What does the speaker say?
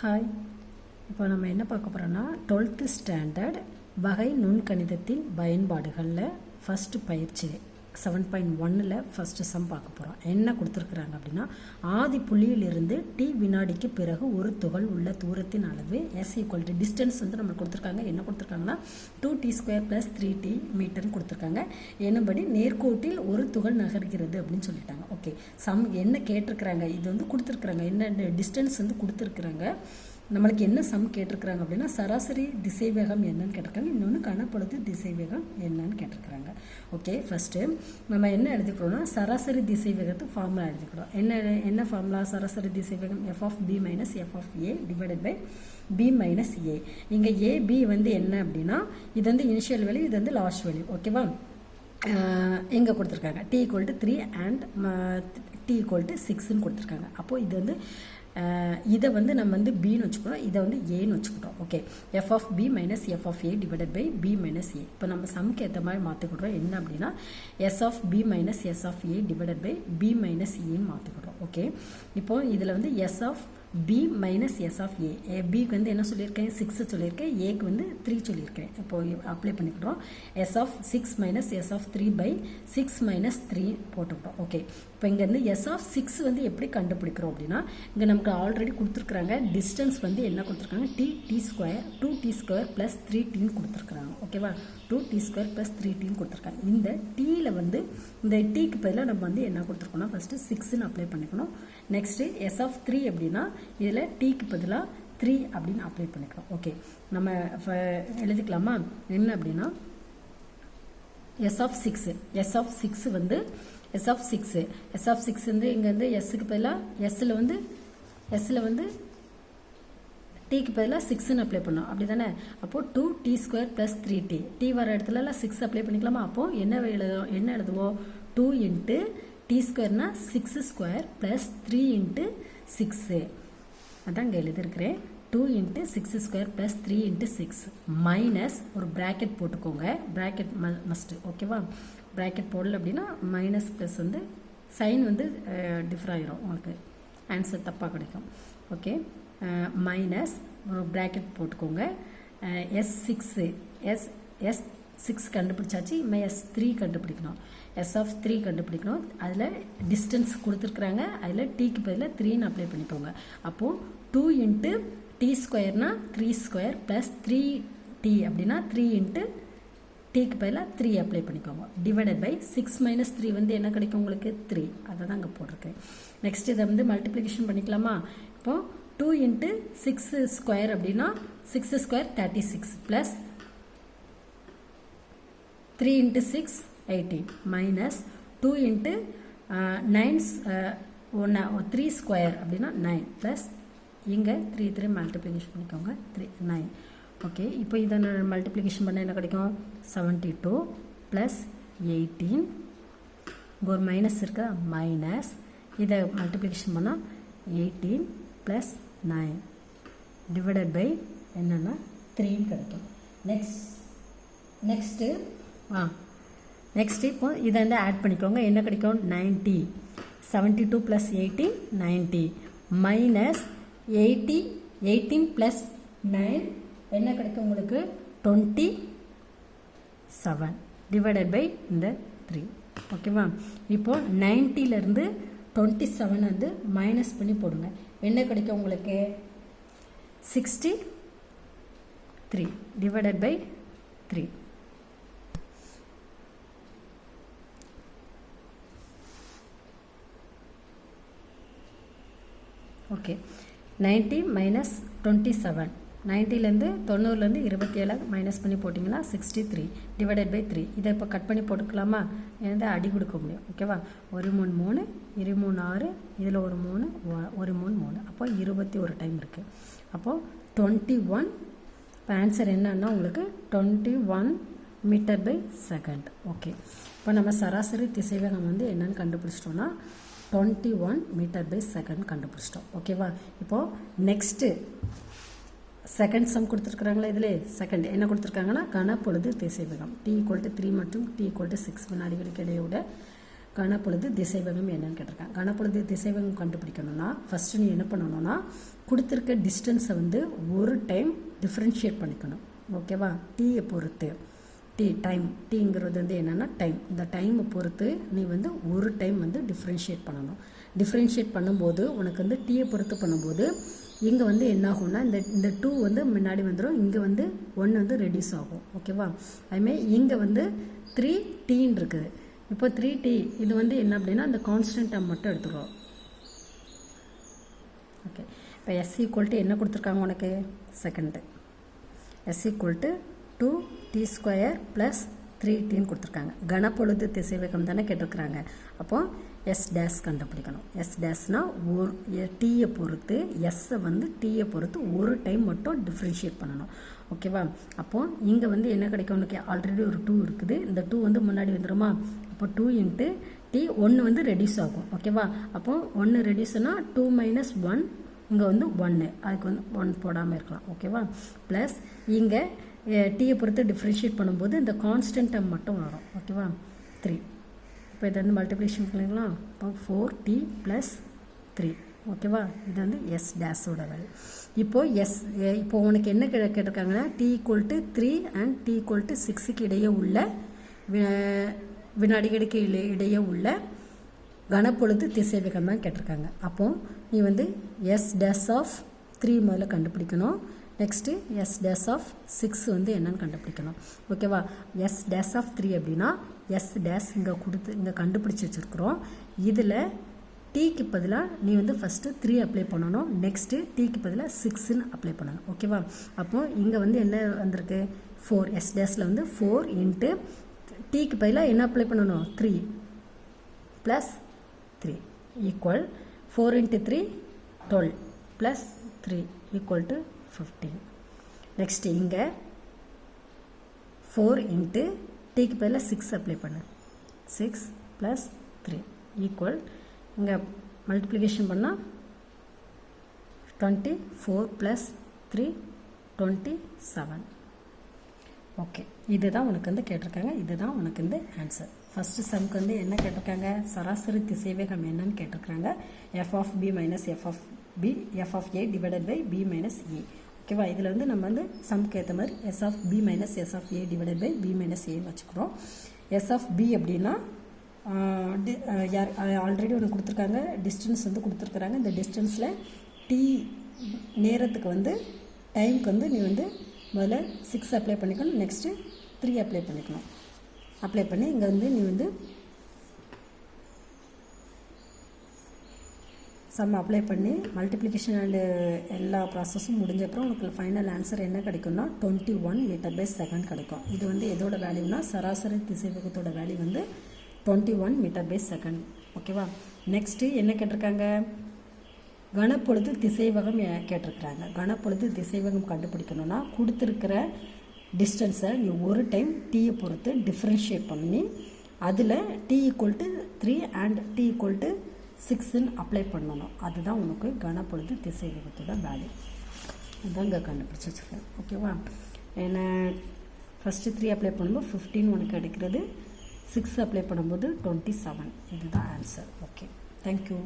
Hi, இப்போ நம்ம என்ன பார்க்க போகிறோன்னா 12th ஸ்டாண்டர்ட் வகை நுண்கணிதத்தின் பயன்பாடுகளில் ஃபஸ்ட்டு பயிற்சி 7.1ல் ஃபஸ்ட்டு சம் பார்க்க போகிறோம். என்ன கொடுத்துருக்குறாங்க அப்படின்னா, ஆதி புள்ளியிலிருந்து டி வினாடிக்கு பிறகு ஒரு துகள் உள்ள தூரத்தின் அளவு எஸ் ஈக்குவல் டு டிஸ்டன்ஸ் வந்து நம்ம கொடுத்துருக்காங்க. என்ன கொடுத்துருக்காங்கன்னா 2t² + 3t மீட்டர்னு கொடுத்துருக்காங்க. என்னபடி நேர்கோட்டில் ஒரு துகள் நகர்கிறது அப்படின்னு சொல்லிட்டாங்க. ஓகே, சம் என்ன கேட்டிருக்கிறாங்க, இது வந்து கொடுத்துருக்குறாங்க, என்ன டிஸ்டன்ஸ் வந்து கொடுத்துருக்குறாங்க. நம்மளுக்கு என்ன சம் கேட்டிருக்கிறாங்க அப்படின்னா, சராசரி திசைவேகம் என்னன்னு கேட்டிருக்காங்க, இன்னொன்று கனப்பொழுது திசைவேகம் என்னன்னு கேட்டிருக்கிறாங்க. ஓகே, ஃபஸ்ட்டு நம்ம என்ன எழுதிக்கிறோம்னா, சராசரி திசைவேகத்து ஃபார்முலா எழுதிக்கிறோம். என்ன ஃபார்முலா? சராசரி திசைவேகம் f(b - f(a) / b - a. இங்கே ab வந்து என்ன அப்படின்னா, இது வந்து இனிஷியல் வேல்யூ, இது வந்து லாஸ்ட் வேல்யூ. ஓகேவா? எங்கே கொடுத்துருக்காங்க t = 3 and t = 6ன்னு கொடுத்துருக்காங்க. அப்போது இது வந்து இதை வந்து நம்ம வந்து பின்னு வச்சுக்கிறோம், இதை வந்து ஏன்னு வச்சுக்கிட்டோம். Okay, f(b - f(a) / b - a. இப்போ நம்ம சம்க்கு ஏற்ற மாதிரி மாற்றிக்கிடுறோம். என்ன அப்படின்னா s(b - s(a) / b - a மாற்றிக்கிடுறோம். Okay, இப்போது இதில் வந்து s(b - s(a) பிக்கு வந்து என்ன சொல்லியிருக்கேன், 6 சொல்லியிருக்கேன், ஏக்கு வந்து 3 சொல்லியிருக்கேன். இப்போது அப்ளை பண்ணிக்கிடுறோம். s(6 - s(3) / 6 - 3 போட்டுக்கிட்டோம். ஓகே, இப்போ இங்கே வந்து s(6) வந்து எப்படி கண்டுபிடிக்கிறோம் அப்படின்னா, இங்கே நமக்கு ஆல்ரெடி கொடுத்துருக்குறாங்க. டிஸ்டன்ஸ் வந்து என்ன கொடுத்துருக்காங்க, t2t² + 3tன்னு கொடுத்துருக்குறாங்க. ஓகேவா? 2t² + 3tன்னு கொடுத்துருக்காங்க. இந்த டீயில் வந்து இந்த டீக்கு பதிலாக நம்ம வந்து என்ன கொடுத்துருக்கோம்னா, ஃபஸ்ட்டு 6ன்னு அப்ளை பண்ணிக்கணும். நெக்ஸ்ட்டு s(3) அப்படின்னா இதில் டீக்கு பதிலாக 3 அப்படின்னு அப்ளை பண்ணிக்கிறோம். ஓகே, நம்ம எழுதிக்கலாமா? என்ன அப்படின்னா s(6) வந்து s(6) வந்து இங்கே வந்து எஸ்ஸுக்கு பதிலாக எஸ்ஸில் வந்து டீக்கு பதிலாக 6ன்னு அப்ளை பண்ணோம். அப்படி தானே? அப்போது 2t² + 3t, டி வர இடத்துலலாம் 6 அப்ளை பண்ணிக்கலாமா? அப்போது என்ன எழுதுவோம், 2 × t²னா 6² + 3 × 6. அதான் இங்கே எழுதியிருக்கிறேன். 2 × 6² + 3 × 6 மைனஸ் ஒரு ப்ராக்கெட் போட்டுக்கோங்க. Bracket must. ஓகேவா? ப்ராக்கெட் போடல அப்படின்னா மைனஸ் ப்ளஸ் வந்து சைன் வந்து டிஃபர் ஆகிரும், உங்களுக்கு ஆன்சர் தப்பாக கிடைக்கும். ஓகே, மைனஸ் ஒரு ப்ராக்கெட் போட்டுக்கோங்க. s6 கண்டுபிடிச்சாச்சு. s3 கண்டுபிடிக்கணும். s(3) கண்டுபிடிக்கணும். அதில் டிஸ்டன்ஸ் கொடுத்துருக்குறாங்க, அதில் டீக்கு பதிலாக 3ன்னு அப்ளை பண்ணிக்கோங்க. அப்போது 2 × t²னா 3² + 3t அப்படின்னா 3 × டீக்கு பதிலாக 3 அப்ளை பண்ணிக்கோங்க. / 6 - 3 வந்து என்ன கிடைக்கும் உங்களுக்கு, 3. அதை தான் அங்கே போட்டிருக்கேன். நெக்ஸ்ட் இதை வந்து மல்டிப்ளிகேஷன் பண்ணிக்கலாமா? இப்போது 2 × 6² அப்படின்னா 6² 36 + 3 × 6 18 மைனஸ் 2 × 3² அப்படின்னா 9 ப்ளஸ் இங்கே 3 மல்டிப்ளிகேஷன் பண்ணிக்கோங்க, 9. ஓகே, இப்போ இதை மல்டிப்ளிகேஷன் பண்ணால் என்ன கிடைக்கும், 72 + 18. இங்கே ஒரு மைனஸ் இருக்கா, மைனஸ் இதை மல்டிப்ளிகேஷன் பண்ணால் 18 + 9 / என்னென்னா 3ன்னு கிடைக்கும். நெக்ஸ்ட்டு இப்போ இதை வந்து ஆட் பண்ணிக்கோங்க. என்ன கிடைக்கும், 90. 72 + 18 90 மைனஸ் 18 + 9 என்ன கிடைக்கும் உங்களுக்கு, 27 / இந்த 3. ஓகேவா? இப்போது 90லேருந்து 27 வந்து மைனஸ் பண்ணி போடுங்க. என்ன கிடைக்கும் உங்களுக்கு, 63 / 3. ஓகே, 90 - 27, 90லேருந்து 90லேருந்து 27 மைனஸ் பண்ணி போட்டிங்கன்னா 63 / 3. இதை இப்போ கட் பண்ணி போட்டுக்கலாமா? வந்து அடி கொடுக்க முடியும். ஓகேவா? 1 3 3, 2 3 6, இதில் ஒரு 3, 1 3 3, அப்போ 21 டைம் இருக்குது. அப்போது 21. இப்போ ஆன்சர் என்னன்னா உங்களுக்கு 21 m/s. ஓகே, இப்போ நம்ம சராசரி திசைவேகம் வந்து என்னன்னு கண்டுபிடிச்சிட்டோம்னா 21 m/s கண்டுபிடிச்சிட்டோம். ஓகேவா? இப்போது நெக்ஸ்ட்டு செகண்ட் சம் கொடுத்துருக்குறாங்களா, இதில் செகண்ட் என்ன கொடுத்துருக்காங்கன்னா, கனப்பொழுது திசைவேகம் t = 3 மற்றும் t = 6 வினாடிகளுக்கு இடையோட கனப்பொழுது திசைவேகம் என்னன்னு கேட்டிருக்காங்க. கனப்பொழுது திசைவேகம் கண்டுபிடிக்கணும்னா ஃபஸ்ட்டு நீ என்ன பண்ணணும்னா கொடுத்துருக்க டிஸ்டன்ஸை வந்து ஒரு டைம் டிஃப்ரென்ஷியேட் பண்ணிக்கணும். ஓகேவா? டீயை பொறுத்து டைம் டீங்கிறது வந்து என்னென்னா டைம். இந்த டைமை பொறுத்து நீ வந்து ஒரு டைம் வந்து டிஃப்ரென்ஷியேட் பண்ணணும். டிஃப்ரென்ஷியேட் பண்ணும்போது உனக்கு வந்து டீயை பொறுத்து பண்ணும்போது இங்கே வந்து என்ன ஆகும்னா இந்த 2 வந்து முன்னாடி வந்துடும், இங்கே வந்து 1 வந்து ரெடியூஸ் ஆகும். ஓகேவா? அதுமாதிரி இங்கே வந்து 3t இருக்குது. இப்போ 3t இது வந்து என்ன அப்படின்னா இந்த கான்ஸ்டன்ட் டேர்ம் மட்டும் எடுத்துக்கிறோம். ஓகே, இப்போ s ஈக்குவல் டு என்ன கொடுத்துருக்காங்க உனக்கு? Second s equal to 2t² + 3tன்னு கொடுத்துருக்காங்க. கனப்பொழுது திசைவேகம் தானே கேட்டிருக்கிறாங்க. அப்போது s டேஸ் கண்டுபிடிக்கணும். s டேஸ்னா டீயை பொறுத்து எஸ்ஸை வந்து டீயை பொறுத்து ஒரு டைம் மட்டும் டிஃப்ரென்ஷியேட் பண்ணணும். ஓகேவா? அப்போது இங்கே வந்து என்ன கிடைக்கும் உனக்கு? ஆல்ரெடி ஒரு 2 இருக்குது. இந்த 2 வந்து முன்னாடி வந்துடுமா? அப்போ 2 × t 1 வந்து ரெடியூஸ் ஆகும். ஓகேவா? அப்போது 1 ரெடியூஸ்னா 2 - 1 இங்கே வந்து 1, அதுக்கு வந்து 1 போடாமல் இருக்கலாம். ஓகேவா? ப்ளஸ் இங்கே டீயை பொறுத்து டிஃப்ரென்ஷியேட் பண்ணும்போது இந்த கான்ஸ்டன்ட் டேர்ம் மட்டும் வரும். ஓகேவா? 3. இப்போ இதை வந்து மல்டிப்ளிகேஷன் பண்ணிங்களா? இப்போ 4t + 3. ஓகேவா? இது வந்து s டேஸோட வேல்யூ. இப்போ உனக்கு என்ன கேட்டிருக்காங்கன்னா t = 3 and t = 6க்கு இடையே உள்ள வினாடிகளுக்கு இடையே உள்ள கனப்பொழுது திசைவேகம் தான் கேட்டிருக்காங்க. அப்போது நீ வந்து s டேஸ் ஆஃப் 3 முதல்ல கண்டுபிடிக்கணும். நெக்ஸ்ட்டு s டேஸ் ஆஃப் 6 வந்து என்னன்னு கண்டுபிடிக்கணும். ஓகேவா? s டேஸ் ஆஃப் 3 அப்படின்னா s டேஸ் இங்கே கண்டுபிடிச்சி வச்சுருக்குறோம். இதில் டீக்கு பதிலாக நீ வந்து ஃபஸ்ட்டு 3 அப்ளை பண்ணணும். நெக்ஸ்ட்டு டீக்கு பதிலாக 6ன்னு அப்ளை பண்ணணும். ஓகேவா? அப்போது இங்கே வந்து என்ன வந்திருக்கு? 4. s டேஸில் வந்து 4 × டீக்கு பதிலாக என்ன அப்ளை பண்ணணும்? 3 + 3 ஈக்குவல் 4 × 3 12 + 3 ஈக்குவல் டு 15. நெக்ஸ்ட் இங்கே 4 × டீக்கு பதிலாக 6 அப்ளை பண்ணு. 6 + 3 ஈக்குவல் இங்கே மல்டிப்ளிகேஷன் பண்ணால் 24 + 3 27. ஓகே, இதுதான் உனக்கு வந்து கேட்டிருக்காங்க. இதுதான் உனக்கு வந்து ஆன்சர். ஃபஸ்ட்டு சம்க்கு வந்து என்ன கேட்டிருக்காங்க? சராசரி திசைவேகம் என்னன்னு கேட்டிருக்காங்க. f(b - f(b) f(a) / b - a. ஓகேவா? இதில் வந்து நம்ம வந்து சம்க்கு ஏற்ற மாதிரி s(b - s(a) / b - a வச்சுக்கிறோம். s(b) அப்படின்னா ஆல்ரெடி ஒன்று கொடுத்துருக்காங்க, டிஸ்டன்ஸ் வந்து கொடுத்துருக்குறாங்க. இந்த டிஸ்டன்ஸில் t நேரத்துக்கு வந்து டைமுக்கு வந்து நீ வந்து முதல்ல 6 அப்ளை பண்ணிக்கணும். நெக்ஸ்ட்டு 3 அப்ளை பண்ணிக்கணும். அப்ளை பண்ணி இங்கே வந்து நீ வந்து சம் அப்ளை பண்ணி மல்டிப்ளிகேஷன் அண்டு எல்லா ப்ராசஸும் முடிஞ்சப்பறம் உனக்கு ஃபைனல் ஆன்சர் என்ன கிடைக்கும்னா 21 m/s கிடைக்கும். இது வந்து எதோட வேல்யூனா சராசரி திசைவேகத்தோட வேல்யூ வந்து 21 m/s. ஓகேவா? நெக்ஸ்ட்டு என்ன கேட்டிருக்காங்க? கனப்பொழுது திசைவேகம் கேட்டிருக்கிறாங்க. கனப்பொழுது திசைவேகம் கண்டுபிடிக்கணும்னா கொடுத்துருக்கிற டிஸ்டன்ஸை நீ ஒரு டைம் டீயை பொறுத்து டிஃப்ரென்ஷியேட் பண்ணி அதில் t = 3 and t = 6ன்னு அப்ளை பண்ணணும். அதுதான் உனக்கு கனப்பொழுது திசைவேகத்தோட வேல்யூ. அதுதான் இங்கே கண்டுபிடிச்சி வச்சுருக்கேன். ஓகேவா? ஏன்னா ஃபஸ்ட்டு 3 அப்ளை பண்ணும்போது 15 உனக்கு கிடைக்கிறது. 6 அப்ளை பண்ணும்போது 27. இதுதான் ஆன்சர். Okay, thank you.